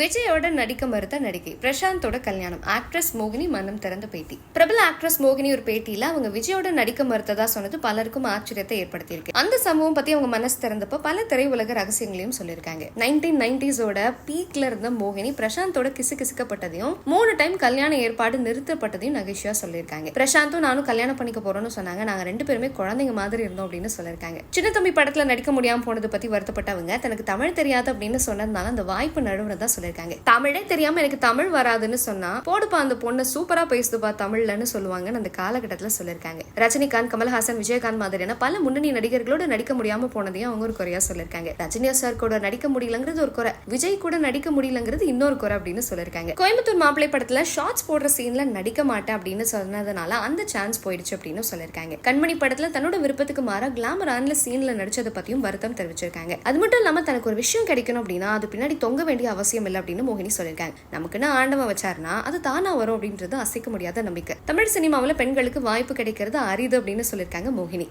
விஜயோட நடிக்க மறுத்த நடிகை பிரசாந்தோட கல்யாணம். ஆக்ட்ரஸ் மோகினி மனம் திறந்த பேட்டி. பிரபல ஆக்ட்ரஸ் மோகினி ஒரு பேட்டியில அவங்க விஜயோட நடிக்க மறுத்ததா சொன்னது பலருக்கும் ஆச்சரியத்தை ஏற்படுத்தியிருக்கு. அந்த சம்பவம் பத்தி அவங்க மனசு திறந்தப்ப பல திரையுலக ரகசியங்களையும் சொல்லியிருக்காங்க. 1990s பீக்ல இருந்த மோகினி பிரசாந்தோட கிசுகிசுக்கப்பட்டதையும் 3 டைம் கல்யாண ஏற்பாடு நிறுத்தப்பட்டதையும் நகைச்சுவையா சொல்லியிருக்காங்க. பிரசாந்தும் நானும் கல்யாணம் பண்ணிக்க போறோம்னு சொன்னாங்க. நாங்க 2 பேருமே குழந்தைங்க மாதிரி இருந்தோம் அப்படின்னு சொல்லியிருக்காங்க. சின்ன தம்பி படத்துல நடிக்க முடியாம போனது பத்தி வருத்தப்பட்டவங்க தனக்கு தமிழ் தெரியாது அப்படின்னு சொன்னதுனால அந்த வாய்ப்பு நடுவுனதா சொல்லிருக்காங்க. தமிழே தெரியாம எனக்கு தமிழ் வராதுன்னு சொன்னா போடுப்பா அந்த பொண்ணு சூப்பரா பேசுதுப்பா தமிழ்லன்னு சொல்லுவாங்கன்னு அந்த காலகட்டத்துல சொல்லிருக்காங்க. ரஜினிகாந்த், கமல்ஹாசன், விஜயகாந்த் மாதிரியான பல முன்னணி நடிகர்களோட நடிக்க முடியாம போனதையும் அவங்க ஒரு குறையா சொல்லிருக்காங்க. ரஜினி சார் கூட நடிக்க முடியலங்கிறது ஒரு குறை, விஜய் கூட நடிக்க முடியலங்கிறது இன்னொரு குறை அப்படின்னு சொல்லிருக்காங்க. கோயம்புத்தூர் மாப்பிள்ளை படத்துல ஷார்ட்ஸ் போடுற சீன்ல நடிக்க மாட்டேன் அப்படின்னு சொன்னதுனால அந்த சான்ஸ் போயிடுச்சு அப்படின்னு சொல்லிருக்காங்க. கண்மணி படத்துல தன்னோட விருப்பத்துக்கு மாற கிளாமரான சீன்ல நடிச்சதை பத்தியும் வருத்தம் தெரிவிச்சிருக்காங்க. அது மட்டும் இல்லாம தனக்கு ஒரு விஷயம் கிடைக்கணும் அப்படின்னா அது பின்னாடி தொங்க வேண்டிய அவசியம் இல்லை அப்படின்னு மோகினி சொல்லியிருக்காங்க. நமக்குன்னு ஆண்டவன் வச்சாருன்னா அது தானா வரும் அப்படின்றது அசைக்க முடியாத நம்பிக்கை. தமிழ் சினிமாவில் பெண்களுக்கு வாய்ப்பு கிடைக்கிறது அரிது அப்படின்னு சொல்லியிருக்காங்க மோகினி.